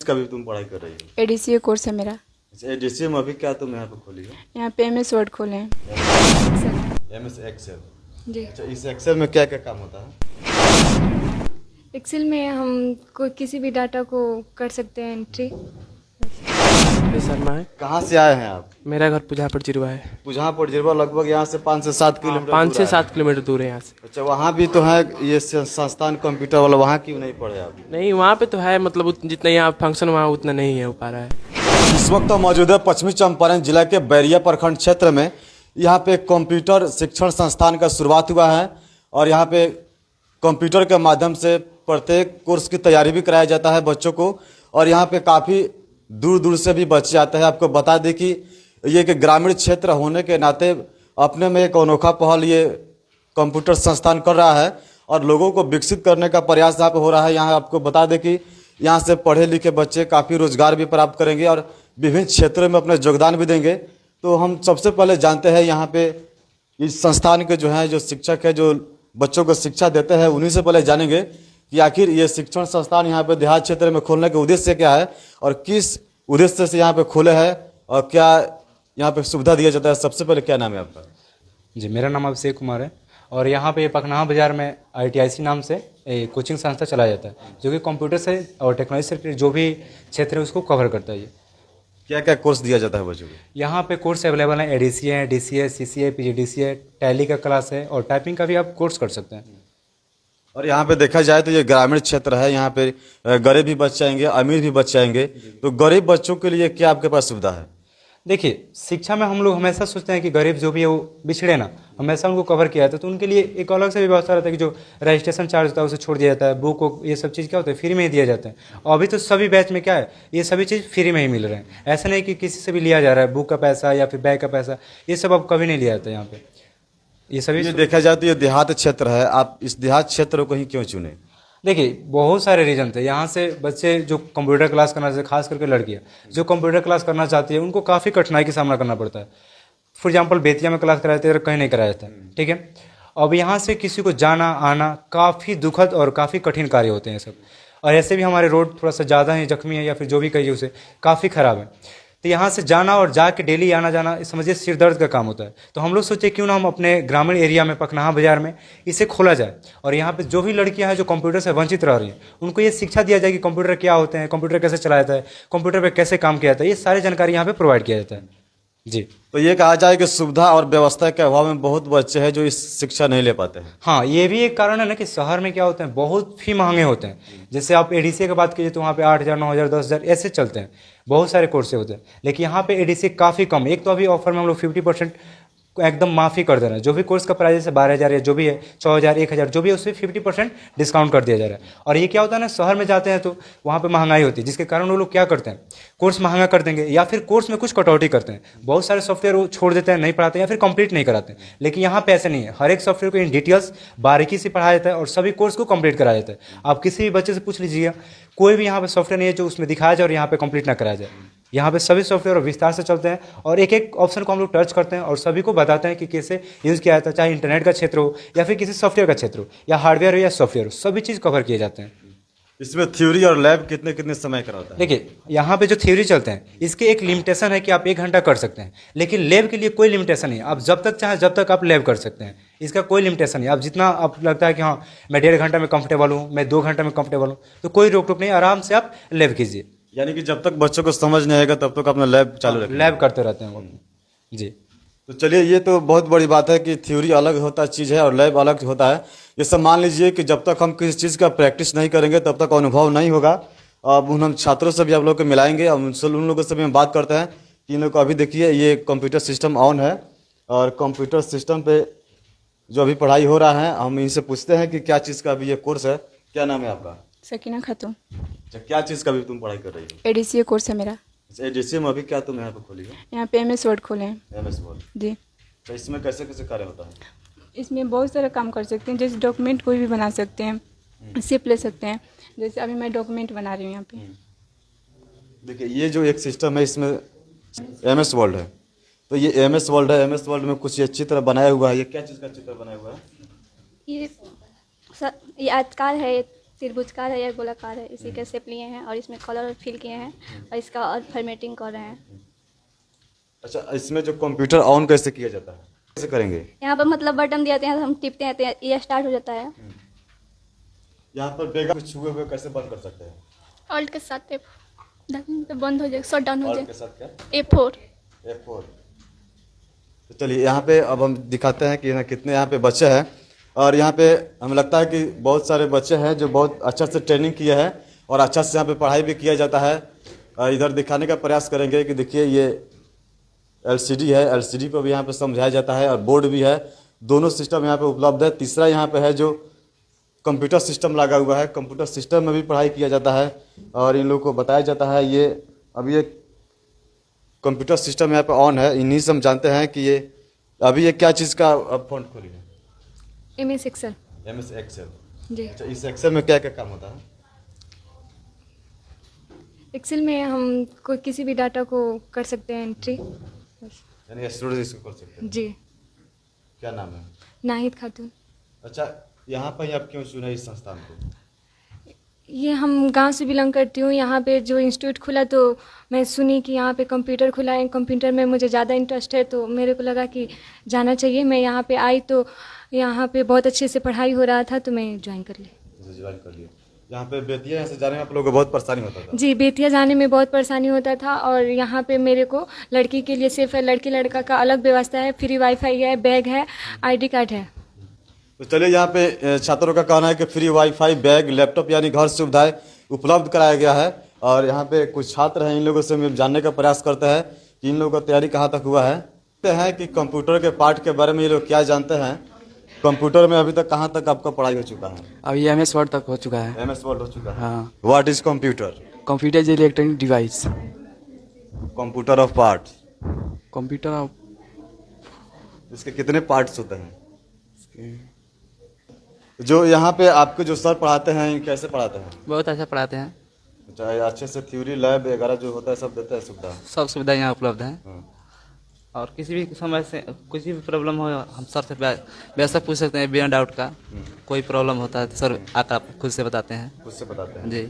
का भी तुम पढ़ाई कर रही हो? एडीसीए कोर्स है मेरा। अच्छा, एडीसीए में अभी क्या तुम यहाँ पे खोली हो? यहाँ पे एमएस वर्ड खोले हैं। MS Excel. जी। अच्छा, इस एक्सेल में क्या क्या काम होता है? एक्सेल में हम किसी भी डाटा को कर सकते हैं एंट्री। शर्मा है। कहाँ से आए हैं आप? मेरा घर पुजहापुर जिरवा है। पुजहापुर जिरवा लगभग यहाँ से 5 से 7 किलोमीटर 5 दूर से है। 7 किलोमीटर दूर है यहाँ से। अच्छा, वहाँ भी तो है ये संस्थान कंप्यूटर वाला, वहाँ क्यों नहीं पढ़े आप? नहीं, वहाँ पे तो है, मतलब जितना यहाँ फंक्शन वहाँ उतना नहीं हो पा रहा है। इस वक्त तो मौजूद है पश्चिमी चंपारण जिला के बैरिया प्रखंड क्षेत्र में। यहाँ पे कंप्यूटर शिक्षण संस्थान का शुरुआत हुआ है और यहाँ पे कंप्यूटर के माध्यम से प्रत्येक कोर्स की तैयारी भी कराया जाता है बच्चों को। और यहाँ पे काफ़ी दूर दूर से भी बच्चे आते हैं। आपको बता दें कि ये कि ग्रामीण क्षेत्र होने के नाते अपने में एक अनोखा पहल ये कंप्यूटर संस्थान कर रहा है और लोगों को विकसित करने का प्रयास यहाँ पे हो रहा है। यहाँ आपको बता दें कि यहाँ से पढ़े लिखे बच्चे काफ़ी रोजगार भी प्राप्त करेंगे और विभिन्न क्षेत्रों में अपना योगदान भी देंगे। तो हम सबसे पहले जानते हैं यहाँ पे इस संस्थान के जो हैं जो शिक्षक है जो बच्चों को शिक्षा देते हैं, उन्हीं से पहले जानेंगे कि आखिर ये शिक्षण संस्थान यहाँ पे देहात क्षेत्र में खोलने का उद्देश्य क्या है और किस उद्देश्य से यहाँ पे खोले हैं और क्या यहाँ पे सुविधा दिया जाता है। सबसे पहले क्या नाम है आपका? जी, मेरा नाम अभिषेक कुमार है और यहाँ पे पखनाहा बाजार में ITIC नाम से एक कोचिंग संस्था चलाया जाता है जो कि कंप्यूटर से और टेक्नोलॉजी से रिलेटेड जो भी क्षेत्र है उसको कवर करता है। ये क्या क्या कोर्स दिया जाता है बच्चों को? यहाँ पे कोर्स अवेलेबल है, ADCA है, DCA, CCA, PGDCA, टैली का क्लास है और टाइपिंग का भी आप कोर्स कर सकते हैं। और यहाँ पे देखा जाए तो ये ग्रामीण क्षेत्र है, यहाँ पे गरीब भी बच्चे आएंगे, अमीर भी बच्चे आएंगे। तो गरीब बच्चों के लिए क्या आपके पास सुविधा है? देखिए, शिक्षा में हम लोग हमेशा सोचते हैं कि गरीब जो भी है वो बिछड़े ना, हमेशा उनको कवर किया जाता है। तो उनके लिए एक अलग से व्यवस्था रहता है कि जो रजिस्ट्रेशन चार्ज होता है उसे छोड़ दिया जाता है, बुक वो ये सब चीज़ क्या होता है फ्री में ही दिया जाता है। और अभी तो सभी बैच में क्या है, ये सभी चीज़ फ्री में ही मिल रहे हैं। ऐसा नहीं कि किसी से भी लिया जा रहा है बुक का पैसा या फिर बैग का पैसा, ये सब अब कभी नहीं लिया जाता है यहाँ पे। ये सभी ये देखा जाए तो ये देहात क्षेत्र है, आप इस देहात क्षेत्र को ही क्यों चुने? देखिए, बहुत सारे रीजन थे। यहाँ से बच्चे जो कंप्यूटर क्लास करना चाहते, खास करके लड़कियाँ जो कंप्यूटर क्लास करना चाहती है, उनको काफ़ी कठिनाई का सामना करना पड़ता है। फॉर एग्जाम्पल बेतिया में क्लास कराते हैं, कहीं नहीं कराया जाता है, ठीक है। अब यहाँ से किसी को जाना आना काफ़ी दुखद और काफ़ी कठिन कार्य होते हैं सब। और ऐसे भी हमारे रोड थोड़ा सा ज़्यादा ही जख्मी है या फिर जो भी कहिए उसे काफ़ी ख़राब है। तो यहाँ से जाना और जाके डेली आना जाना समझिए सिर दर्द का काम होता है। तो हम लोग सोचे क्यों ना हम अपने ग्रामीण एरिया में पखनाहा बाजार में इसे खोला जाए और यहाँ पे जो भी लड़कियाँ हैं जो कंप्यूटर से वंचित रह रही हैं उनको ये शिक्षा दिया जाए कि कंप्यूटर क्या होते हैं, कंप्यूटर कैसे चलाया जाता है, कंप्यूटर पे कैसे काम किया जाता है, ये सारी जानकारी यहाँ पे प्रोवाइड किया जाता है। जी, तो ये कहा जाए कि सुविधा और व्यवस्था के अभाव में बहुत बच्चे हैं जो इस शिक्षा नहीं ले पाते हैं। हाँ, ये भी एक कारण है ना कि शहर में क्या होते हैं, बहुत ही महंगे होते हैं। जैसे आप ADCA की बात कीजिए तो वहाँ पे 8,000, 9,000, 10,000 ऐसे चलते हैं, बहुत सारे कोर्स होते हैं। लेकिन यहाँ पे ADCA काफ़ी कम। एक तो अभी ऑफर में हम लोग 50% एकदम माफ़ी कर दे रहे हैं। जो भी कोर्स का प्राइस है 12,000 या जो भी है 6,000, 1,000 जो भी है उससे 50% डिस्काउंट कर दिया जा रहा है। और ये क्या होता है ना, शहर में जाते हैं तो वहाँ पे महंगाई होती है, जिसके कारण वो लोग क्या करते हैं, कोर्स महंगा कर देंगे या फिर कोर्स में कुछ कटौती करते हैं। बहुत सारे सॉफ्टवेयर वो छोड़ देते हैं, नहीं पढ़ाते या फिर कंप्लीट नहीं कराते हैं। लेकिन यहाँ पे ऐसे नहीं है, हर एक सॉफ्टवेयर को इन डिटेल्स बारीकी से पढ़ाया जाता है और सभी कोर्स को कंप्लीट कराया जाता है। आप किसी भी बच्चे से पूछ लीजिएगा, कोई भी यहाँ पे सॉफ्टवेयर नहीं है जो उसमें दिखाया जाए और यहाँ पे कंप्लीट ना कराया जाए। यहाँ पे सभी सॉफ्टवेयर विस्तार से चलते हैं और एक एक ऑप्शन को हम लोग टच करते हैं और सभी को बताते हैं कि कैसे यूज़ किया जाता है, चाहे इंटरनेट का क्षेत्र हो या फिर किसी सॉफ्टवेयर का क्षेत्र हो या हार्डवेयर हो या सॉफ्टवेयर हो, सभी चीज़ कवर किए जाते हैं। इसमें थ्योरी और लैब कितने कितने समय का होता है? देखिए, यहाँ पे जो थ्योरी चलते हैं इसके एक लिमिटेशन है कि आप 1 घंटा कर सकते हैं, लेकिन लैब के लिए कोई लिमिटेशन नहीं है। आप जब तक चाहें जब तक आप लैब कर सकते हैं, इसका कोई लिमिटेशन नहीं। आप जितना आप लगता है कि हाँ मैं 1.5 घंटा में कंफर्टेबल हूँ, मैं 2 घंटा में कंफर्टेबल हूँ, तो कोई रोक टोक नहीं, आराम से आप लैब कीजिए। यानी कि जब तक बच्चों को समझ नहीं आएगा तब तक अपना लैब चालू रखें। लैब करते रहते हैं वो। जी, तो चलिए, ये तो बहुत बड़ी बात है कि थ्योरी अलग होता चीज़ है और लैब अलग होता है। ये सब मान लीजिए कि जब तक हम किसी चीज़ का प्रैक्टिस नहीं करेंगे तब तक अनुभव नहीं होगा। अब हम छात्रों से भी आप लोग को मिलाएंगे और उन लोगों से भी हम बात करते हैं कि इन लोग को अभी देखिए ये कंप्यूटर सिस्टम ऑन है और कंप्यूटर सिस्टम पे जो अभी पढ़ाई हो रहा है, हम इनसे पूछते हैं कि क्या चीज़ का अभी ये कोर्स है। क्या नाम है आपका? सकीना खातून। अच्छा, क्या चीज़ का भी तुम पढ़ाई कर रही हो? एडीसीए कोर्स है मेरा। अच्छा, एडीसीए में अभी क्या तुम यहाँ पे खोली हो? यहाँ पे एमएस वर्ड खोले हैं। MS Word. जी। तो इसमें कैसे कैसे कार्य होता है? इसमें बहुत सारा काम कर सकते हैं, जैसे डॉक्यूमेंट कोई भी बना सकते हैं, सिप ले सकते हैं। जैसे अभी मैं डॉक्यूमेंट बना रही हूँ यहाँ पे। देखिए, ये जो एक सिस्टम है इसमें MS वर्ल्ड है। तो ये MS वर्ल्ड है, MS वर्ल्ड में कुछ ये चित्र बनाया हुआ है। ये क्या चीज़ का चित्र बनाया हुआ है? ये आजकल है त्रिभुजकार है या गोलाकार है, इसी के शेप लिए हैं और इसमें कलर फिल किए हैं और इसका और फॉर्मेटिंग कर रहे हैं। अच्छा, इसमें जो कंप्यूटर ऑन कैसे किया जाता है, कैसे करेंगे? यहाँ पर मतलब बटन दिए हैं, हम टिपते हैं तो ये स्टार्ट हो जाता है। यहाँ पर बेगा कुछ छुए हुए कैसे बंद कर सकते हैं? ऑल्ट के साथ पे बंद हो जाएगा, शट डाउन हो और के जाएगा। साथ क्या? F4। F4। तो चलिए यहाँ पे अब हम दिखाते हैं कि ना कितने यहाँ पे बच्चे हैं, और यहाँ पे हमें लगता है कि बहुत सारे बच्चे हैं जो बहुत अच्छा से ट्रेनिंग किए हैं और अच्छा से यहाँ पे पढ़ाई भी किया जाता है। इधर दिखाने का प्रयास करेंगे कि देखिए ये LCD है, LCD पर भी यहाँ पे समझाया जाता है और बोर्ड भी है, दोनों सिस्टम यहाँ पे उपलब्ध है। तीसरा यहाँ पे है जो कंप्यूटर सिस्टम लगा हुआ है, कंप्यूटर सिस्टम में भी पढ़ाई किया जाता है और इन लोगों को बताया जाता है। ये अभी ये कंप्यूटर सिस्टम यहाँ पे ऑन है, इन्हीं से हम जानते हैं कि ये अभी ये क्या चीज़ का अब फॉन्ट खोली है? MS Excel। MS Excel। जी। अच्छा, इस एक्सेल में क्या क्या काम होता है? एक्सेल में हम कोई किसी भी डाटा को कर सकते हैं एंट्री। यानी स्टूडेंट इसको कर सकते हैं। जी। क्या नाम है? नाहिद खातून। अच्छा, यहाँ पर ही आप क्यों चुने इस संस्थान को? ये हम गांव से बिलोंग करती हूँ। यहाँ पे जो इंस्टीट्यूट खुला तो मैं सुनी कि यहाँ पे कंप्यूटर खुला है, कंप्यूटर में मुझे ज़्यादा इंटरेस्ट है तो मेरे को लगा कि जाना चाहिए। मैं यहाँ पे आई तो यहाँ पे बहुत अच्छे से पढ़ाई हो रहा था तो मैं ज्वाइन कर ली। ज्वाइन कर लिया। यहाँ पे बेतिया यहाँ से जाने में आप लोगों को बहुत परेशानी होता था? जी, बेतिया जाने में बहुत परेशानी होता था और यहाँ पे मेरे को लड़की के लिए सिर्फ लड़की लड़का का अलग व्यवस्था है, फ्री वाईफाई है, बैग है, ID कार्ड है। तो चलिए, यहाँ पे छात्रों का कहना है कि फ्री वाईफाई, बैग, लैपटॉप यानी घर सुविधाएं उपलब्ध कराया गया है। और यहाँ पे कुछ छात्र हैं, इन लोगों से हम जानने का प्रयास करते हैं कि इन लोगों का तैयारी कहाँ तक हुआ है। कहते हैं कि कंप्यूटर के पार्ट के बारे में ये लोग क्या जानते हैं, कंप्यूटर में अभी तक कहाँ तक आपका पढ़ाई हो चुका है? अभी MS वर्ड तक हो चुका है। MS वर्ड हो चुका है। हाँ। What is computer? Computer is electronic device. Computer of part. Computer of इसके कितने पार्ट्स होते हैं? जो यहाँ पे आपके जो सर पढ़ाते हैं कैसे पढ़ाते हैं? बहुत अच्छा पढ़ाते हैं। अच्छा, अच्छे से थ्योरी लैब वगैरह जो होता है सब देते हैं सुविधा? सब सुविधा यहाँ उपलब्ध है। हाँ। और किसी भी समय से किसी भी प्रॉब्लम हो हम सर से वैसा पूछ सकते हैं बिना डाउट का। कोई प्रॉब्लम होता है तो सर आकर आप खुद से बताते हैं। खुद से बताते हैं जी।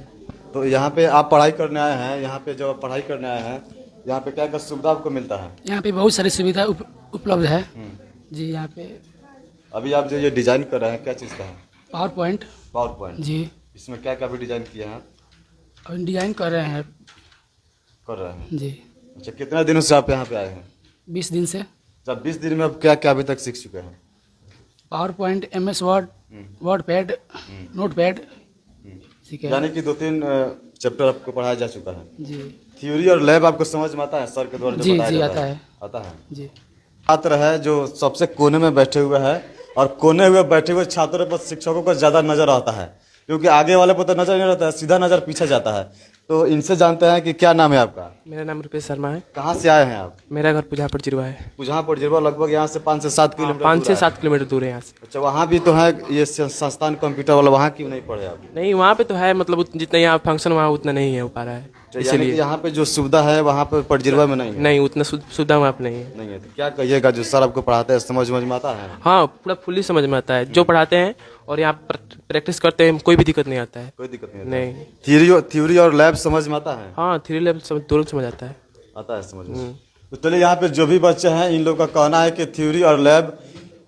तो यहाँ पे आप पढ़ाई करने आए हैं, यहाँ पे जब आप पढ़ाई करने आए हैं यहाँ पे क्या क्या सुविधा आपको मिलता है? यहाँ पे बहुत सारी सुविधा उपलब्ध है जी। यहाँ पे अभी आप जो ये डिजाइन कर रहे हैं क्या चीज़ का है? पावर पॉइंट जी। इसमें क्या क्या भी डिजाइन किए हैं? और डिजाइन कर रहे हैं जी। अच्छा, कितने दिनों से आप यहाँ पे आए हैं? 20 दिन से। जब 20 दिन में आप क्या क्या अभी तक सीख चुके हैं? Power point, MS word, word pad, note pad सीखे हैं। यानी कि 2-3 चैप्टर आपको पढ़ाया जा चुका है जी। थ्योरी और लैब आपको समझ में आता है सर के द्वारा जो जी बताया जी जाता आता है जी। छात्र है जो सबसे कोने में बैठे हुए है और कोने हुए बैठे हुए छात्रों पर शिक्षकों को ज़्यादा नजर आता है, क्योंकि आगे वाले पर तो नजर नहीं रहता है, सीधा नजर पीछे जाता है। तो इनसे जानते हैं कि क्या नाम है आपका? मेरा नाम रुपेश शर्मा है। कहाँ से आए हैं आप? मेरा घर पुजहापुर जिरवा है। पुजहापुर जिरवा लगभग यहाँ से 5 से 7 किलोमीटर 5 से 7 किलोमीटर दूर है यहाँ से। अच्छा, वहाँ भी तो है ये संस्थान कंप्यूटर वाला, वहाँ क्यों नहीं पढ़े आप? नहीं, वहाँ पे तो है, मतलब जितना यहाँ फंक्शन वहाँ उतना नहीं है हो पा रहा है, इसलिए यहाँ पे जो सुविधा है वहाँ पे पटजिरवा में नहीं है? नहीं, उतना सुविधा वहाँ पे नहीं है। नहीं है तो क्या कहिएगा, जो सर आपको पढ़ाते हैं समझ में आता है? हाँ, पूरा फुल्ली समझ में आता है जो पढ़ाते हैं, और यहाँ प्रैक्टिस करते हैं, कोई भी दिक्कत नहीं आता है। कोई दिक्कत नहीं? नहीं। थ्योरी और लैब समझ में आता है? हाँ, थ्योरी लैब दोनों समझ आता है। आता है समझ में। तो चलिए, यहाँ पे जो भी बच्चे हैं इन लोग का कहना है कि थ्योरी और लैब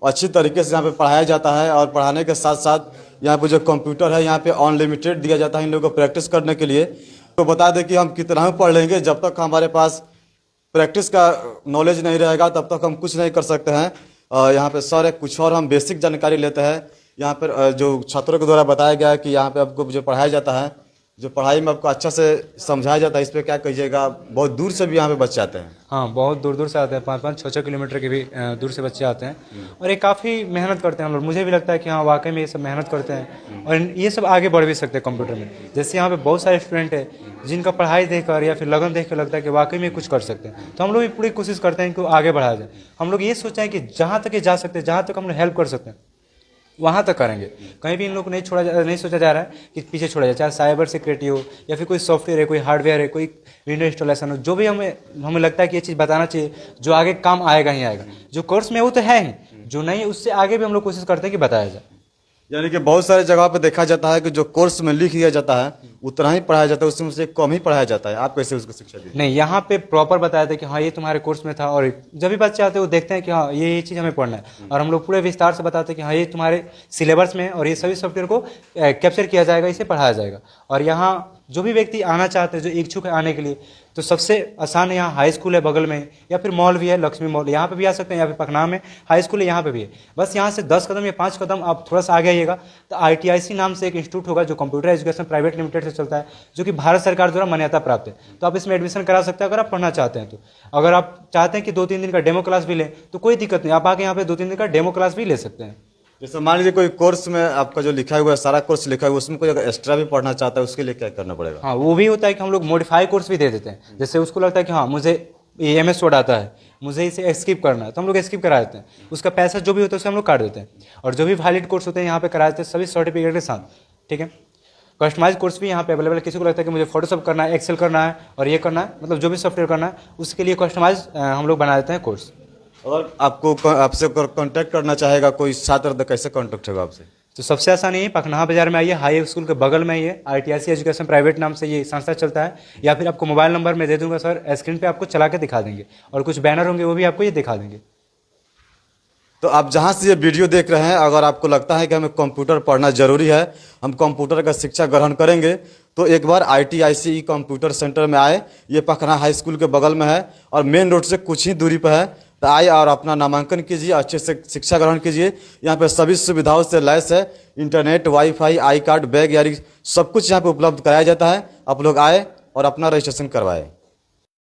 अच्छी तरीके से यहाँ पे पढ़ाया जाता है, और पढ़ाने के साथ साथ यहाँ पे जो कंप्यूटर है यहाँ पे अनलिमिटेड दिया जाता है इन लोगों को प्रैक्टिस करने के लिए। तो बता दें कि हम कितना ही पढ़ लेंगे, जब तक हमारे पास प्रैक्टिस का नॉलेज नहीं रहेगा तब तक हम कुछ नहीं कर सकते हैं। यहाँ पे सर कुछ और हम बेसिक जानकारी लेते हैं। यहाँ पर जो छात्रों के द्वारा बताया गया है कि यहाँ पे आपको जो पढ़ाया जाता है, जो पढ़ाई में आपको अच्छा से समझाया जाता है, इस पर क्या कहिएगा? बहुत दूर से भी यहाँ पे बच्चे आते हैं। हाँ, बहुत दूर दूर से आते हैं, 5-5, 6-6 किलोमीटर के भी दूर से बच्चे आते हैं और ये काफ़ी मेहनत करते हैं हम लोग। मुझे भी लगता है कि हाँ, वाकई में ये सब मेहनत करते हैं और ये सब आगे बढ़ भी सकते हैं कंप्यूटर में। जैसे यहाँ पे बहुत सारे स्टूडेंट हैं जिनका पढ़ाई देखकर या फिर लगन देख कर लगता है कि वाकई में कुछ कर सकते हैं, तो हम लोग भी पूरी कोशिश करते हैं कि आगे बढ़ाया जाए। हम लोग ये सोचा है कि जहाँ तक ये जा सकते हैं, जहाँ तक हम लोग हेल्प कर सकते हैं वहाँ तक करेंगे। कहीं भी इन लोग को नहीं सोचा जा रहा है कि पीछे छोड़ा जाए, चाहे साइबर सिक्योरिटी हो या फिर कोई सॉफ्टवेयर है, कोई हार्डवेयर है, कोई विंडो इंस्टॉलेशन हो, जो भी हमें लगता है कि ये चीज़ बताना चाहिए जो आगे काम आएगा ही आएगा। जो कोर्स में वो तो है ही, जो नहीं उससे आगे भी हम लोग कोशिश करते हैं कि बताया जाए। यानी कि बहुत सारे जगह पे देखा जाता है कि जो कोर्स में लिख दिया जाता है उतना ही पढ़ाया जाता है, उसमें से कम ही पढ़ाया जाता है। आप कैसे उसको शिक्षा दी? नहीं, यहाँ पे प्रॉपर बताया था कि हाँ ये तुम्हारे कोर्स में था, और जब भी बच्चे आते हैं वो देखते हैं कि हाँ ये चीज़ हमें पढ़ना है, और हम लोग पूरे विस्तार से बताते हैं कि हाँ ये तुम्हारे सिलेबस में है और ये सभी सॉफ्टवेयर को कैप्चर किया जाएगा, इसे पढ़ाया जाएगा। और यहाँ जो भी व्यक्ति आना चाहते हैं, जो इच्छुक है आने के लिए, तो सबसे आसान है, यहाँ हाई स्कूल है बगल में, या फिर मॉल भी है, लक्ष्मी मॉल, यहाँ पे भी आ सकते हैं, यहाँ पे पखना में हाई स्कूल है, यहाँ पे भी है। बस यहाँ से 10 कदम या 5 कदम आप थोड़ा सा आगे आइएगा तो ITIC नाम से एक इंस्टीट्यूट होगा जो कंप्यूटर एजुकेशन प्राइवेट लिमिटेड से चलता है, जो कि भारत सरकार द्वारा मान्यता प्राप्त है। तो आप इसमें एडमिशन करा सकते हैं अगर आप पढ़ना चाहते हैं। तो अगर आप चाहते हैं कि 2-3 दिन का डेमो क्लास भी लें तो कोई दिक्कत नहीं, आप आके यहाँ पे 2-3 दिन का डेमो क्लास भी ले सकते हैं। जैसे मान लीजिए कोई कोर्स में आपका जो लिखा हुआ है, सारा कोर्स लिखा हुआ है, उसमें कोई अगर एक्स्ट्रा भी पढ़ना चाहता है उसके लिए क्या करना पड़ेगा? हाँ, वो भी होता है कि हम लोग मॉडिफाई कोर्स भी दे देते हैं। जैसे उसको लगता है कि हाँ मुझे ये MS वर्ड आता है, मुझे इसे स्किप करना है, तो हम लोग स्किप करा देते हैं। उसका पैसा जो भी होता है उसे हम लोग काट देते हैं। और जो भी वैलिड कोर्स होते हैं यहाँ पे करा देते हैं सभी सर्टिफिकेट के साथ, ठीक है। कस्टमाइज कोर्स भी यहाँ पे अवेलेबल है। किसी को लगता है कि मुझे फोटोशॉप करना है, एक्सेल करना है और ये करना है, मतलब जो भी सॉफ्टवेयर करना है उसके लिए कस्टमाइज हम लोग बना देते हैं कोर्स। अगर आपसे कांटेक्ट करना चाहेगा कोई छात्र तो कैसे कांटेक्ट होगा आपसे? तो सबसे आसान यही पखना बाजार में आइए, हाई स्कूल के बगल में आइए, ITIC एजुकेशन प्राइवेट नाम से ये संस्था चलता है। या फिर आपको मोबाइल नंबर मैं दे दूंगा सर, स्क्रीन पे आपको चला के दिखा देंगे, और कुछ बैनर होंगे वो भी आपको ये दिखा देंगे। तो आप जहाँ से ये वीडियो देख रहे हैं, अगर आपको लगता है कि हमें कंप्यूटर पढ़ना जरूरी है, हम कंप्यूटर का शिक्षा ग्रहण करेंगे, तो एक बार ITIC कंप्यूटर सेंटर में आए। ये पखना हाई स्कूल के बगल में है और मेन रोड से कुछ ही दूरी पर है। तो आए और अपना नामांकन कीजिए, अच्छे से शिक्षा ग्रहण कीजिए। यहाँ पे सभी सुविधाओं से लैस है, internet, wifi, I card, bag यानी सब कुछ यहाँ पे उपलब्ध कराया जाता है। आप लोग आए और अपना रजिस्ट्रेशन करवाएं।